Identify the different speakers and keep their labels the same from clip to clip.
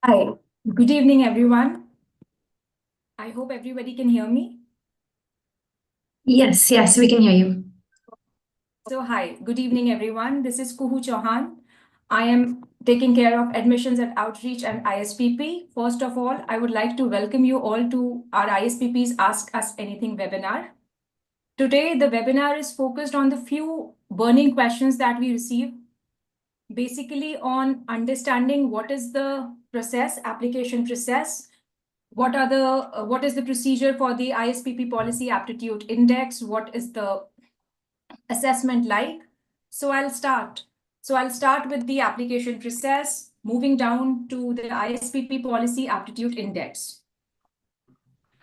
Speaker 1: Hi, good evening, everyone. I hope everybody can hear me.
Speaker 2: Yes, we can hear you.
Speaker 1: Hi, good evening, everyone. This is Kuhu Chauhan. I am taking care of admissions at Outreach and ISPP. First of all, I would like to welcome you all to our ISPP's Ask Us Anything webinar. Today, the webinar is focused on the few burning questions that we receive, basically on understanding what is the process, application process, what is the procedure for the ISPP policy aptitude index, what is the assessment like. So I'll start with the application process, moving down to the ISPP policy aptitude index.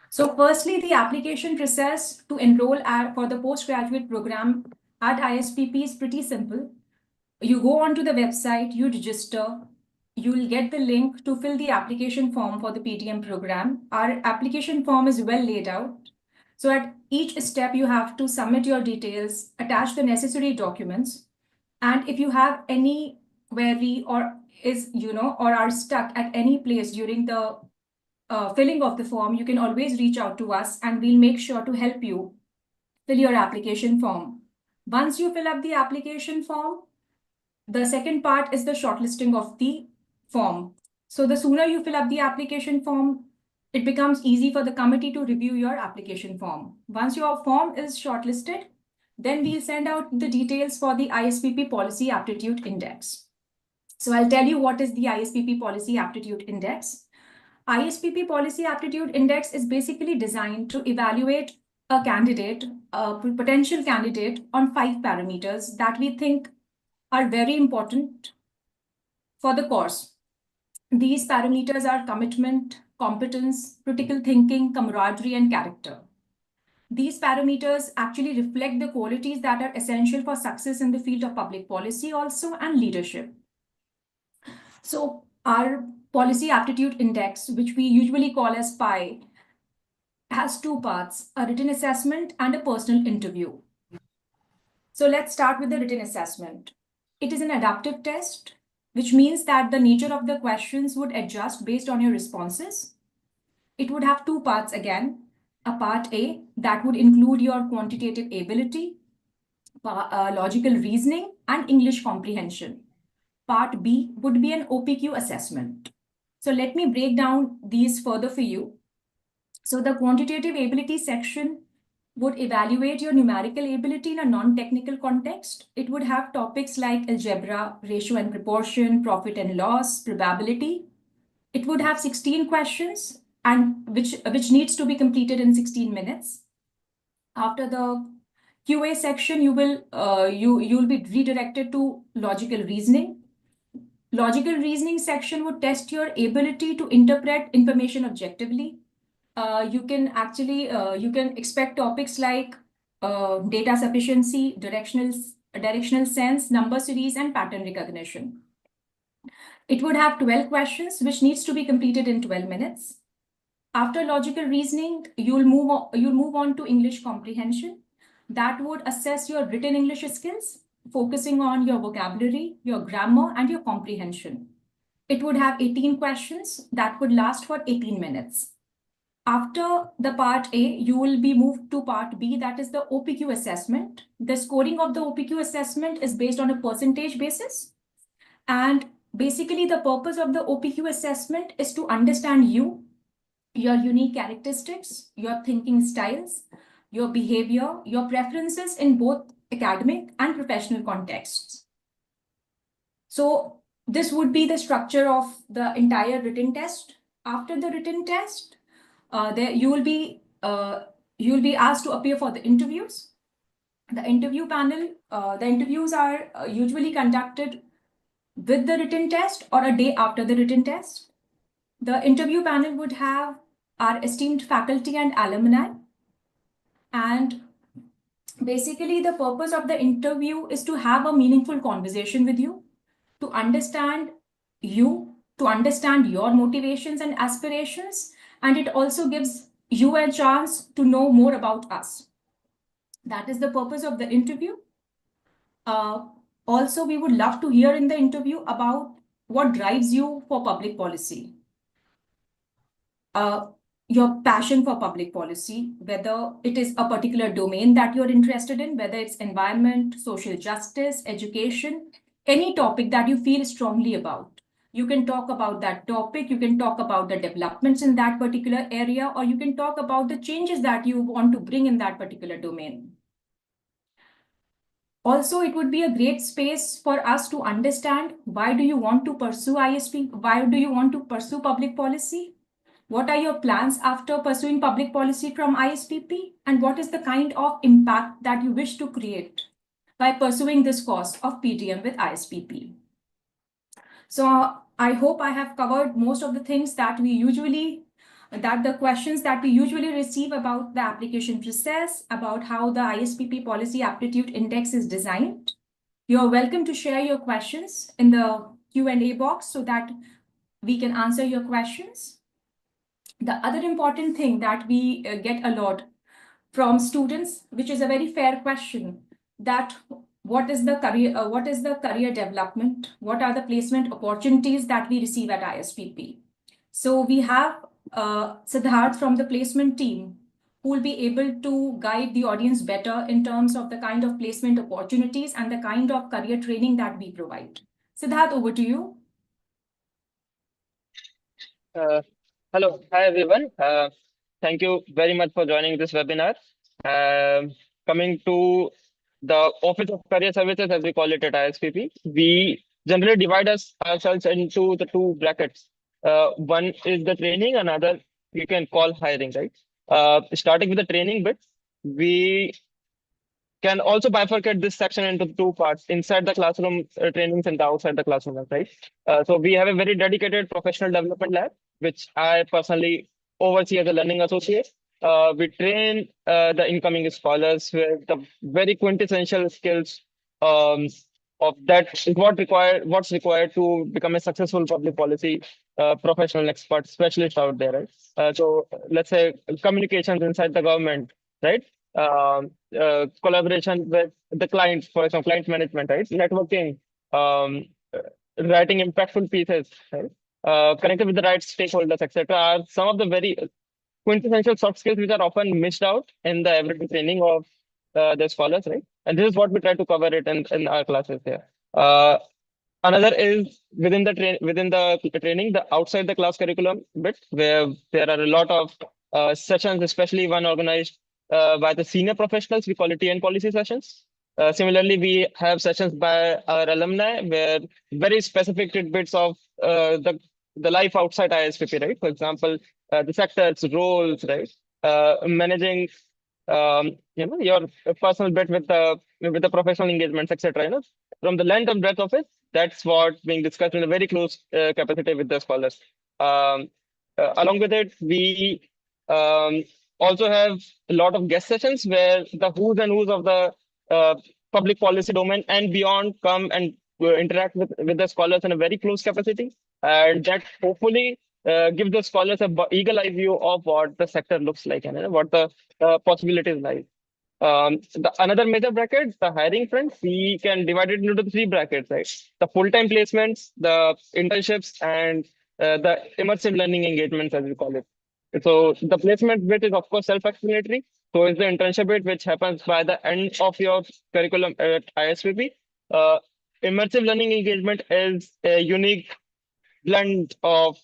Speaker 1: So firstly, the application process to enroll for the postgraduate program at ISPP is pretty simple. You go onto the website, you register, you'll get the link to fill the application form for the PTM program. Our application form is well laid out. So at each step, you have to submit your details, attach the necessary documents. And if you have any query or are stuck at any place during the filling of the form, you can always reach out to us and we'll make sure to help you fill your application form. Once you fill up the application form, the second part is the shortlisting of the form. So the sooner you fill up the application form, it becomes easy for the committee to review your application form. Once your form is shortlisted, then we'll send out the details for the ISPP Policy Aptitude Index. So I'll tell you what is the ISPP Policy Aptitude Index. ISPP Policy Aptitude Index is basically designed to evaluate a candidate, a potential candidate, on 5 parameters that we think are very important for the course. These parameters are commitment, competence, critical thinking, camaraderie, and character. These parameters actually reflect the qualities that are essential for success in the field of public policy also and leadership. So our Policy Aptitude Index, which we usually call as PI, has two parts, a written assessment and a personal interview. So let's start with the written assessment. It is an adaptive test, which means that the nature of the questions would adjust based on your responses. It would have two parts again. A part A that would include your quantitative ability, logical reasoning, and English comprehension. Part B would be an OPQ assessment. So let me break down these further for you. So the quantitative ability section would evaluate your numerical ability in a non-technical context. It would have topics like algebra, ratio and proportion, profit and loss, probability. It would have 16 questions and which needs to be completed in 16 minutes. After the QA section, you'll be redirected to logical reasoning. Logical reasoning section would test your ability to interpret information objectively. You can expect topics like data sufficiency, directional sense, number series, and pattern recognition. It would have 12 questions, which needs to be completed in 12 minutes. After logical reasoning, you'll move on to English comprehension. That would assess your written English skills, focusing on your vocabulary, your grammar, and your comprehension. It would have 18 questions that would last for 18 minutes. After the part A, you will be moved to part B, that is the OPQ assessment. The scoring of the OPQ assessment is based on a percentage basis. And basically, the purpose of the OPQ assessment is to understand you, your unique characteristics, your thinking styles, your behavior, your preferences in both academic and professional contexts. So this would be the structure of the entire written test. After the written test, you will be asked to appear for the interviews. The interview panel, the interviews are usually conducted with the written test or a day after the written test. The interview panel would have our esteemed faculty and alumni. And basically, the purpose of the interview is to have a meaningful conversation with you, to understand you, to understand your motivations and aspirations. And it also gives you a chance to know more about us. That is the purpose of the interview. Also, we would love to hear in the interview about what drives you for public policy. your passion for public policy, whether it is a particular domain that you're interested in, whether it's environment, social justice, education, any topic that you feel strongly about. You can talk about that topic, you can talk about the developments in that particular area, or you can talk about the changes that you want to bring in that particular domain. Also, it would be a great space for us to understand why do you want to pursue ISP? Why do you want to pursue public policy? What are your plans after pursuing public policy from ISPP? And what is the kind of impact that you wish to create by pursuing this course of PDM with ISPP? So I hope I have covered most of the things that the questions that we usually receive about the application process, about how the ISPP Policy Aptitude Index is designed. You're welcome to share your questions in the Q&A box so that we can answer your questions. The other important thing that we get a lot from students, which is a very fair question, that what is the career development? What are the placement opportunities that we receive at ISPP? So we have Siddharth from the placement team who will be able to guide the audience better in terms of the kind of placement opportunities and the kind of career training that we provide. Siddharth, over to you.
Speaker 2: Hello, hi everyone. Thank you very much for joining this webinar. Coming to the Office of Career Services, as we call it at ISPP, we generally divide ourselves into the two brackets. One is the training, another you can call hiring, right? Starting with the training bit, we can also bifurcate this section into two parts: inside the classroom trainings and the outside the classroom, right? So we have a very dedicated professional development lab, which I personally oversee as a learning associate. We train the incoming scholars with the very quintessential skills of what's required to become a successful public policy professional expert specialist out there, right? So let's say communications inside the government, right? Collaboration with the clients, for example, client management, right? Networking, um, uh, writing impactful pieces, right? Connected with the right stakeholders, etc., are some of the very quintessential soft skills which are often missed out in the everyday training of the scholars, right? And this is what we try to cover it in our classes here. Another is within the training, the outside the class curriculum bit, where there are a lot of sessions, especially one organized by the senior professionals. We call it TN policy sessions. Similarly, we have sessions by our alumni where very specific tidbits of the life outside ISPP, right? For example, the sectors, roles, right? Managing your personal bit with the professional engagements, etc. From the length and breadth of it, that's what being discussed in a very close capacity with the scholars. Along with it, we also have a lot of guest sessions where the who's and who's of the public policy domain and beyond come and interact with the scholars in a very close capacity. And that hopefully gives the scholars a eagle eye view of what the sector looks like and what the possibilities lie. Another major bracket, the hiring front, we can divide it into three brackets, right? The full-time placements, the internships, and the immersive learning engagements, as we call it. So the placement bit is, of course, self-explanatory. So is the internship bit, which happens by the end of your curriculum at ISPP. Immersive learning engagement is a unique blend of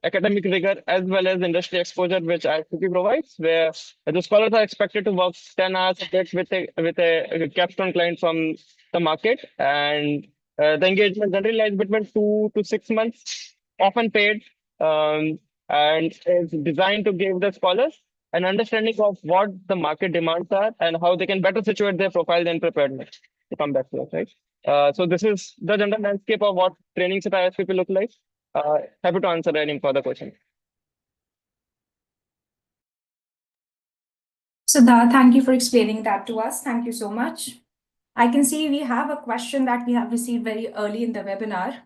Speaker 2: academic rigor as well as industry exposure, which ISPP provides, where the scholars are expected to work 10 hours a day with a capstone client from the market, and the engagement generally lies between 2 to 6 months, often paid, and is designed to give the scholars an understanding of what the market demands are and how they can better situate their profile and preparedness to come back to us, right? So this is the general landscape of what trainings at ISPP look like. Happy to answer any further questions.
Speaker 1: Siddharth, thank you for explaining that to us. Thank you so much. I can see we have a question that we have received very early in the webinar,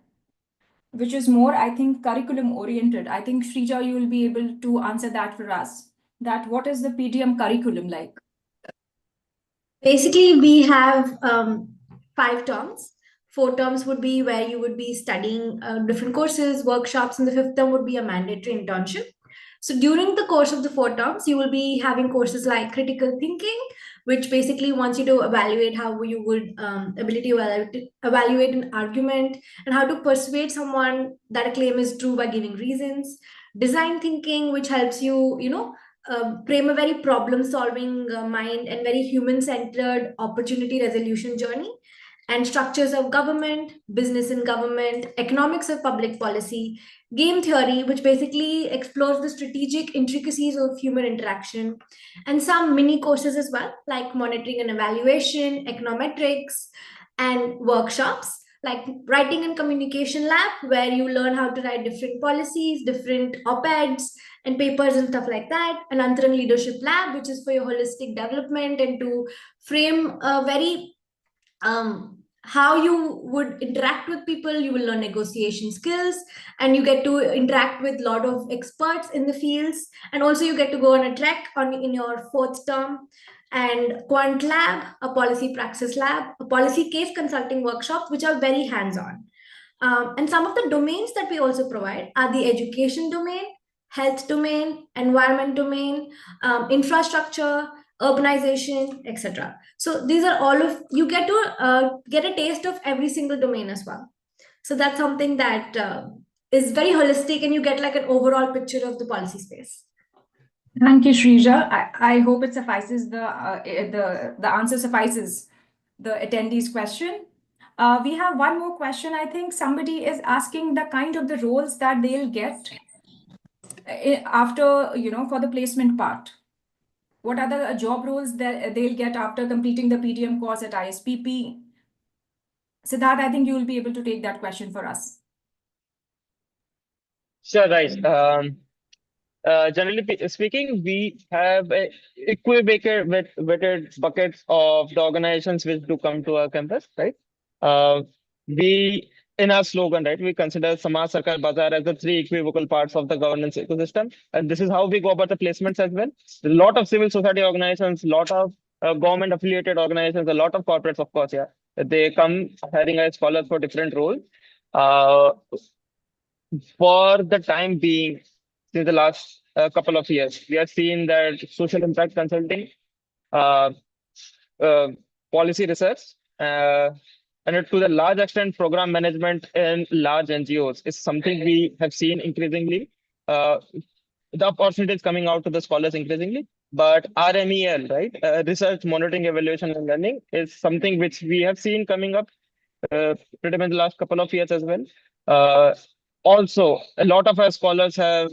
Speaker 1: which is more, I think, curriculum oriented. I think, Shrija, you will be able to answer that for us. That what is the PDM curriculum like?
Speaker 3: Basically, we have 5 terms. 4 terms would be where you would be studying different courses, workshops, and the 5th term would be a mandatory internship. So during the course of the 4 terms, you will be having courses like critical thinking, which basically wants you to evaluate how you would ability to evaluate an argument and how to persuade someone that a claim is true by giving reasons. Design thinking, which helps you, frame a very problem-solving mind and very human-centered opportunity resolution journey. And structures of government, business in government, economics of public policy, game theory, which basically explores the strategic intricacies of human interaction, and some mini courses as well, like monitoring and evaluation, econometrics, and workshops like writing and communication lab, where you learn how to write different policies, different op-eds and papers and stuff like that. And Antarang Leadership Lab, which is for your holistic development and to frame a very how you would interact with people. You will learn negotiation skills, and you get to interact with a lot of experts in the fields, and also you get to go on a trek in your 4th term. And quant lab, a policy praxis lab, a policy case consulting workshops, which are very hands-on. And some of the domains that we also provide are the education domain, health domain, environment domain, infrastructure, urbanization, etc. So these are all of, you get to get a taste of every single domain as well. So that's something that is very holistic, and you get like an overall picture of the policy space.
Speaker 1: Thank you, Shrija. I hope it suffices the answer suffices the attendees' question. We have one more question. I think somebody is asking the kind of the roles that they'll get after, for the placement part. What are the job roles that they'll get after completing the PDM course at ISPP? Siddharth, I think you will be able to take that question for us.
Speaker 2: Sure, right. Generally speaking, we have a weighted buckets of the organizations which do come to our campus, right? We, in our slogan, right, we consider Samaj, Sarkar, Bazaar as the 3 equivocal parts of the governance ecosystem. And this is how we go about the placements as well. A lot of civil society organizations, a lot of government affiliated organizations, a lot of corporates, of course, yeah. They come hiring as scholars for different roles. For the time being, since the last couple of years, we have seen that social impact consulting, policy research, and to the large extent, program management in large NGOs is something we have seen increasingly. The opportunities coming out to the scholars increasingly, but RMEL, right, research, monitoring, evaluation, and learning is something which we have seen coming up pretty much the last couple of years as well. Also, a lot of our scholars have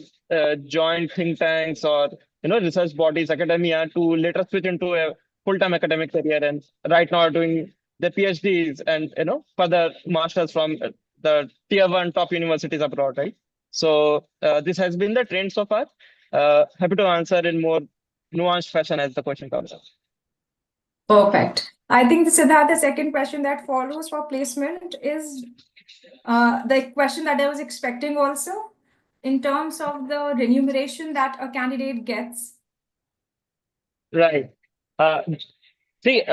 Speaker 2: joined think tanks or research bodies, academia, to later switch into a full-time academic career, and right now are doing their PhDs and further masters from the tier 1 top universities abroad, right? So this has been the trend so far. Happy to answer in more nuanced fashion as the question comes up.
Speaker 1: Perfect. I think, Siddharth, the second question that follows for placement is the question that I was expecting also, in terms of the remuneration that a candidate gets.
Speaker 2: Right. See,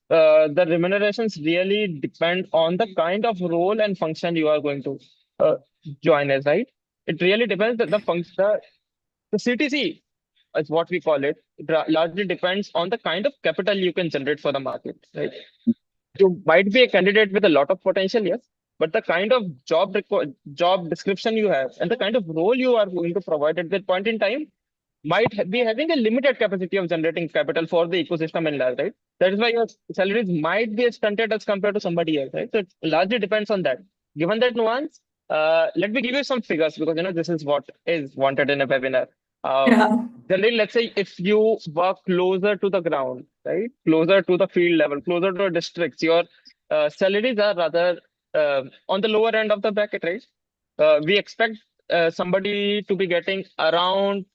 Speaker 2: the remunerations really depend on the kind of role and function you are going to join as, right? It really depends that the function, the CTC is what we call it. It largely depends on the kind of capital you can generate for the market, right? You might be a candidate with a lot of potential, yes, but the kind of job description you have and the kind of role you are going to provide at that point in time might be having a limited capacity of generating capital for the ecosystem in large, right? That is why your salaries might be stunted as compared to somebody else, right? So it largely depends on that. Given that nuance, let me give you some figures, because this is what is wanted in a webinar. Generally, let's say if you work closer to the ground, right, closer to the field level, closer to districts, your salaries are rather on the lower end of the bracket, right? We expect somebody to be getting around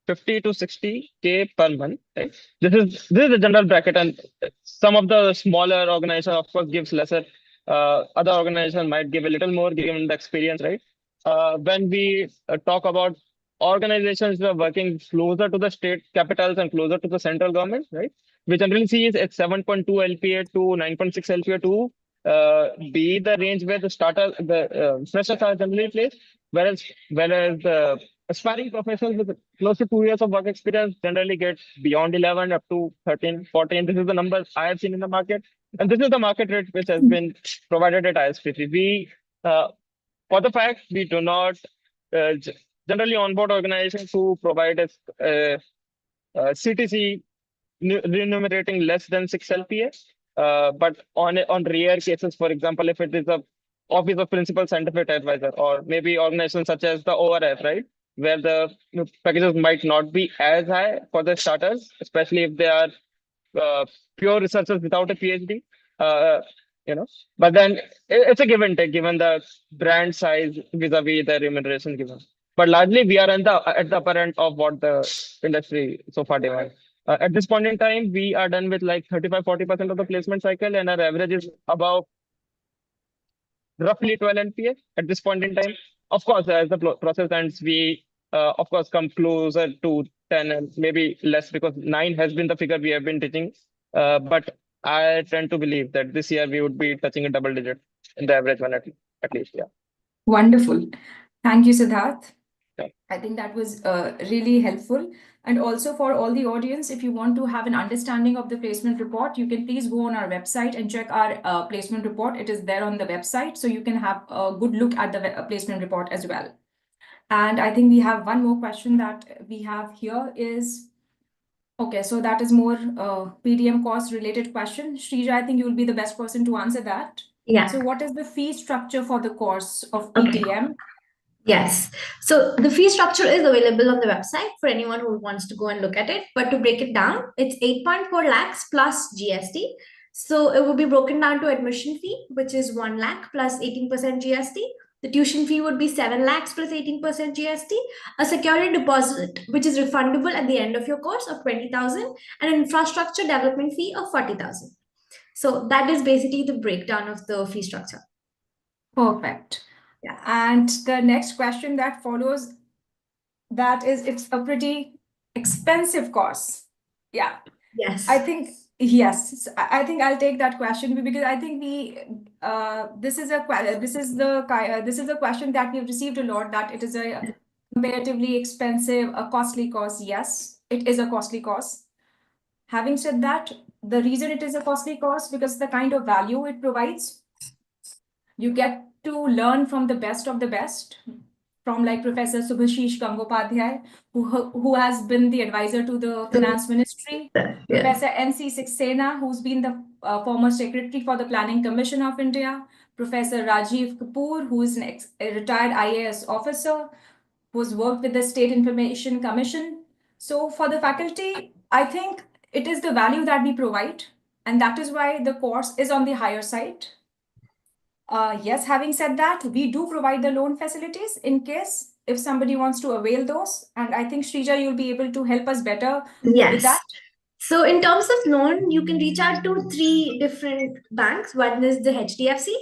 Speaker 2: 50 to 60K per month, right? This is the general bracket, and some of the smaller organizations, of course, gives lesser. Other organizations might give a little more given the experience, right? When we talk about organizations that are working closer to the state capitals and closer to the central government, right? We generally see is at 7.2 LPA to 9.6 LPA to be the range where the freshers are generally placed, whereas the aspiring professionals with close to 2 years of work experience generally get beyond 11 up to 13, 14. This is the numbers I have seen in the market. And this is the market rate which has been provided at ISPP. For the fact, we do not generally onboard organizations who provide us CTC remunerating less than 6 LPA. But on rare cases, for example, if it is a Office of Principal Scientific Advisor, or maybe organizations such as the ORF, right, where the packages might not be as high for the starters, especially if they are pure researchers without a PhD. But then it's a give and take given the brand size vis-a-vis the remuneration given. But largely, we are at the upper end of what the industry so far demands. At this point in time, we are done with like 35-40% of the placement cycle, and our average is about roughly 12 LPA at this point in time. Of course, as the process ends, we of course come closer to 10 and maybe less, because 9 has been the figure we have been teaching. But I tend to believe that this year we would be touching a double digit in the average one at least. Yeah.
Speaker 1: Wonderful. Thank you, Siddharth.
Speaker 2: Yeah.
Speaker 1: I think that was really helpful. And also for all the audience, if you want to have an understanding of the placement report, you can please go on our website and check our placement report. It is there on the website, so you can have a good look at the placement report as well. And I think we have one more question that we have here is, okay, so that is more PDM cost related question. Shrija, I think you will be the best person to answer that.
Speaker 3: Yeah.
Speaker 1: So what is the fee structure for the course of
Speaker 3: Okay.
Speaker 1: PDM?
Speaker 3: Yes. So the fee structure is available on the website for anyone who wants to go and look at it. But to break it down, it's 8.4 lakhs plus GST. So it will be broken down to admission fee, which is 1 lakh plus 18% GST. The tuition fee would be 7 lakhs plus 18% GST. A security deposit, which is refundable at the end of your course, of 20,000, and an infrastructure development fee of 40,000. So that is basically the breakdown of the fee structure.
Speaker 1: Perfect.
Speaker 3: Yeah.
Speaker 1: And the next question that follows, that is, it's a pretty expensive course. Yeah,
Speaker 3: Yes.
Speaker 1: I think, yes, I think I'll take that question, because I think this is a question that we've received a lot, that it is a comparatively expensive, a costly course. Yes, it is a costly course. Having said that, the reason it is a costly course, because the kind of value it provides, you get to learn from the best of the best, from like Professor Subhashish Gangopadhyay, who has been the advisor to the Finance Ministry,
Speaker 3: Yeah.
Speaker 1: Professor N.C. Saxena, who's been the former Secretary for the Planning Commission of India, Professor Rajiv Kapoor, who is a retired IAS officer, who's worked with the State Information Commission. So for the faculty, I think it is the value that we provide, and that is why the course is on the higher side. Yes, having said that, we do provide the loan facilities in case if somebody wants to avail those. And I think, Shrija, you'll be able to help us better with
Speaker 3: Yes.
Speaker 1: that.
Speaker 3: So in terms of loan, you can reach out to 3 different banks. One is the HDFC,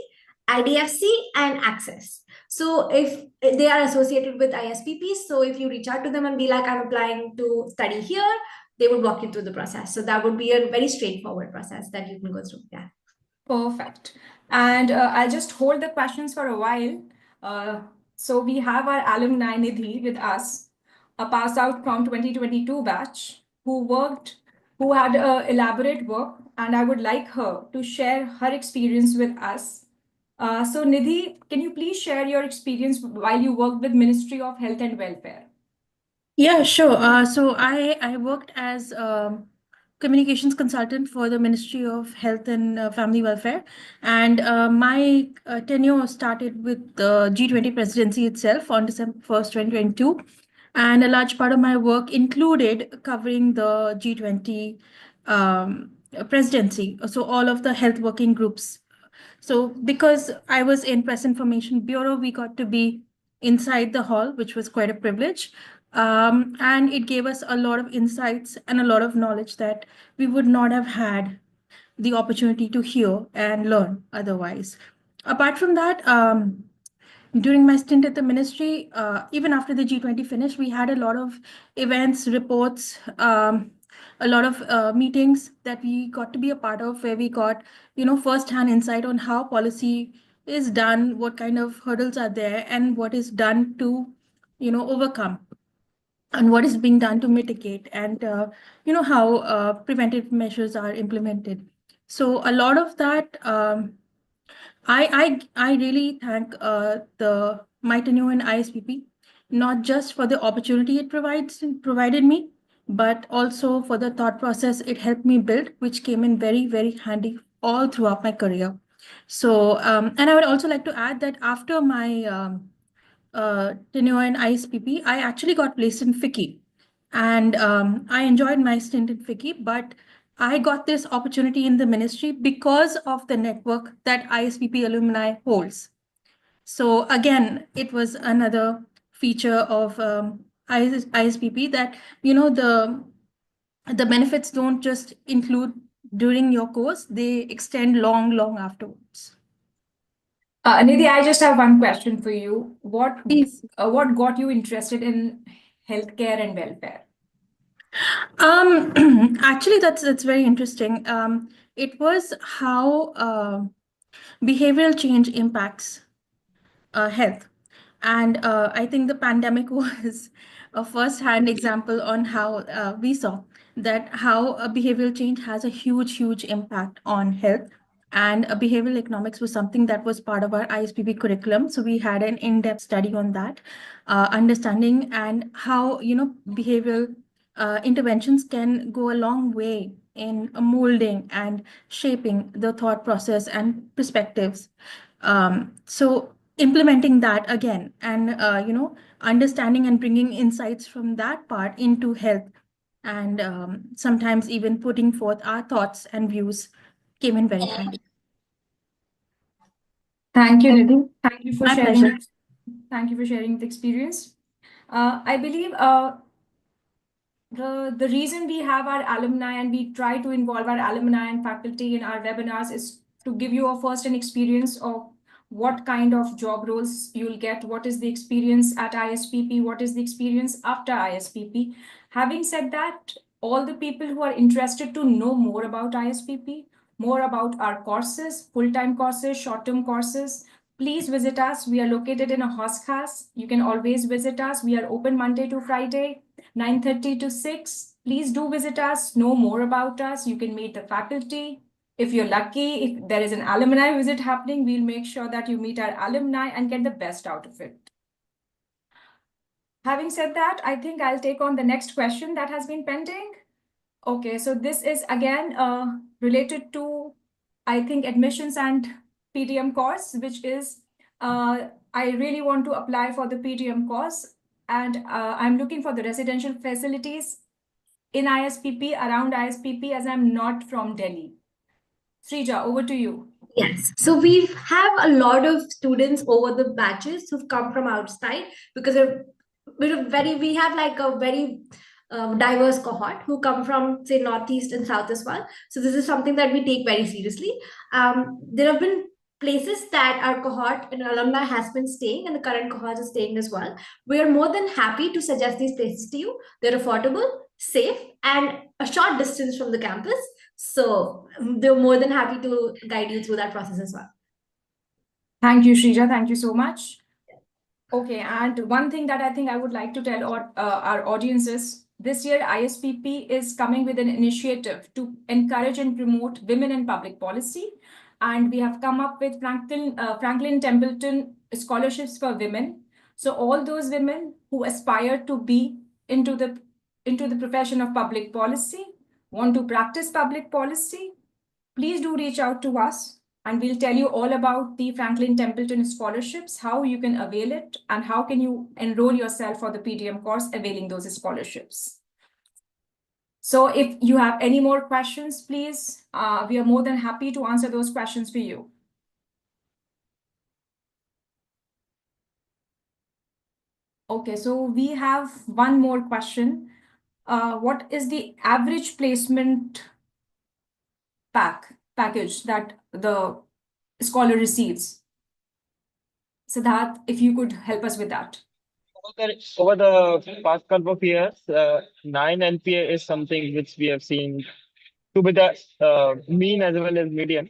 Speaker 3: IDFC, and Access. So if they are associated with ISPPs, so if you reach out to them and be like, I'm applying to study here, they will walk you through the process. So that would be a very straightforward process that you can go through. Yeah.
Speaker 1: Perfect. And I'll just hold the questions for a while. So we have our alumni Nidhi with us, a pass out from 2022 batch who had elaborate work, and I would like her to share her experience with us. So Nidhi, can you please share your experience while you worked with Ministry of Health and Welfare?
Speaker 4: Yeah, sure. So I worked as communications consultant for the Ministry of Health and Family Welfare, and my tenure started with the G20 presidency itself on December 1st, 2022, and a large part of my work included covering the G20 presidency, so all of the health working groups. So because I was in Press Information Bureau, we got to be inside the hall, which was quite a privilege. And it gave us a lot of insights and a lot of knowledge that we would not have had the opportunity to hear and learn otherwise. Apart from that, during my stint at the ministry, even after the G20 finished, we had a lot of events, reports, a lot of meetings that we got to be a part of, where we got, first-hand insight on how policy is done, what kind of hurdles are there, and what is done to, overcome and what is being done to mitigate, and how preventive measures are implemented. So a lot of that, I really thank my tenure in ISPP, not just for the opportunity it provided me, but also for the thought process it helped me build, which came in very, very handy all throughout my career. So, and I would also like to add that after my tenure in ISPP, I actually got placed in FICCI. And I enjoyed my stint in FICCI, but I got this opportunity in the ministry because of the network that ISPP alumni holds. So again, it was another feature of ISPP that, the benefits don't just include during your course, they extend long, long afterwards.
Speaker 1: Nidhi, I just have one question for you.
Speaker 4: Please.
Speaker 1: What got you interested in healthcare and welfare?
Speaker 4: Actually, that's very interesting. It was how behavioral change impacts health. And I think the pandemic was a first-hand example on how we saw that how behavioral change has a huge, huge impact on health. And behavioral economics was something that was part of our ISPP curriculum. So we had an in-depth study on that, understanding and how, behavioral interventions can go a long way in molding and shaping the thought process and perspectives. So implementing that again and understanding and bringing insights from that part into health, and sometimes even putting forth our thoughts and views came in very handy.
Speaker 1: Thank you, Nidhi. Thank you for
Speaker 4: My
Speaker 1: sharing.
Speaker 4: pleasure.
Speaker 1: Thank you for sharing the experience. I believe the reason we have our alumni and we try to involve our alumni and faculty in our webinars is to give you a first-hand experience of what kind of job roles you'll get, what is the experience at ISPP, what is the experience after ISPP. Having said that, all the people who are interested to know more about ISPP, more about our courses, full-time courses, short-term courses, please visit us. We are located in a Hoskas. You can always visit us. We are open Monday to Friday, 9:30 to 6. Please do visit us, know more about us. You can meet the faculty. If you're lucky, if there is an alumni visit happening, we'll make sure that you meet our alumni and get the best out of it. Having said that, I think I'll take on the next question that has been pending. Okay, so this is again related to, I think, admissions and PTM course, which is, I really want to apply for the PTM course, and I'm looking for the residential facilities in ISPP, around ISPP, as I'm not from Delhi. Srija, over to you.
Speaker 3: Yes. So we have a lot of students over the batches who've come from outside because we have like a very diverse cohort who come from say northeast and south as well. So this is something that we take very seriously. There have been places that our cohort and alumni has been staying and the current cohort is staying as well. We are more than happy to suggest these places to you. They're affordable, safe, and a short distance from the campus. So they're more than happy to guide you through that process as well.
Speaker 1: Thank you, Shrija. Thank you so much. Okay, and one thing that I think I would like to tell our audience is this year ISPP is coming with an initiative to encourage and promote women in public policy. And we have come up with Franklin Templeton scholarships for women. So all those women who aspire to be into the profession of public policy, want to practice public policy, please do reach out to us and we'll tell you all about the Franklin Templeton scholarships, how you can avail it, and how can you enroll yourself for the PTM course availing those scholarships. So if you have any more questions, please, we are more than happy to answer those questions for you. Okay, so we have one more question. What is the average placement package that the scholar receives? Siddharth, if you could help us with that.
Speaker 2: Over the past couple of years, 9 LPA is something which we have seen to be the mean as well as median.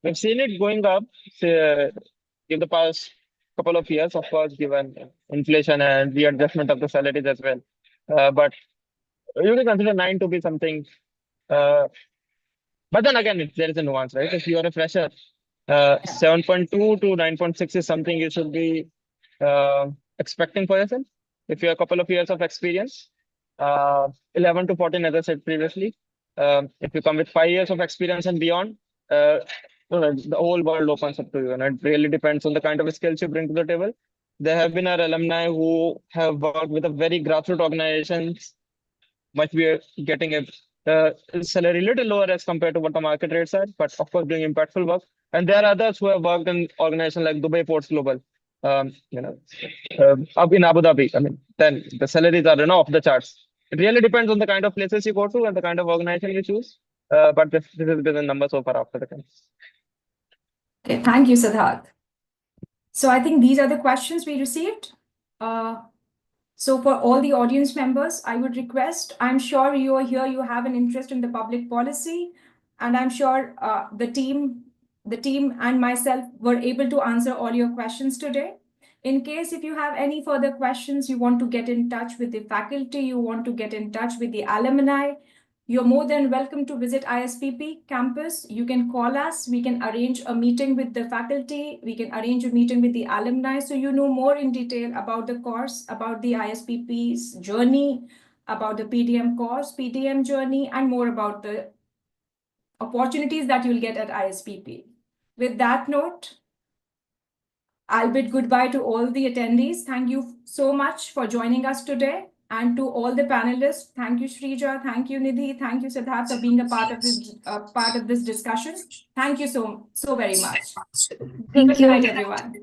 Speaker 2: We've seen it going up in the past couple of years, of course, given inflation and readjustment of the salaries as well. But you can consider 9 to be something. But then again, there is a nuance, right? If you are a fresher, 7.2 to 9.6 is something you should be expecting for yourself. If you have a couple of years of experience, 11 to 14, as I said previously. If you come with 5 years of experience and beyond, the whole world opens up to you, and it really depends on the kind of skills you bring to the table. There have been our alumni who have worked with a very grassroots organizations, might be getting a salary little lower as compared to what the market rates are, but of course doing impactful work. And there are others who have worked in organizations like Dubai Ports Global, up in Abu Dhabi. I mean, then the salaries are off the charts. It really depends on the kind of places you go to and the kind of organization you choose. But this has been the number so far after the campus.
Speaker 1: Okay, thank you, Siddharth. So I think these are the questions we received. So for all the audience members, I would request, I'm sure you are here, you have an interest in the public policy, and I'm sure the team and myself were able to answer all your questions today. In case if you have any further questions, you want to get in touch with the faculty, you want to get in touch with the alumni, you're more than welcome to visit ISPP campus. You can call us. We can arrange a meeting with the faculty. We can arrange a meeting with the alumni. So you know more in detail about the course, about the ISPP's journey, about the PDM course, PDM journey, and more about the opportunities that you'll get at ISPP. With that note, I'll bid goodbye to all the attendees. Thank you so much for joining us today. And to all the panelists, thank you, Shrija, thank you, Nidhi, thank you, Siddharth, for being a part of this discussion. Thank you so very much.
Speaker 3: Thank
Speaker 1: Good
Speaker 3: you.
Speaker 1: night, everyone.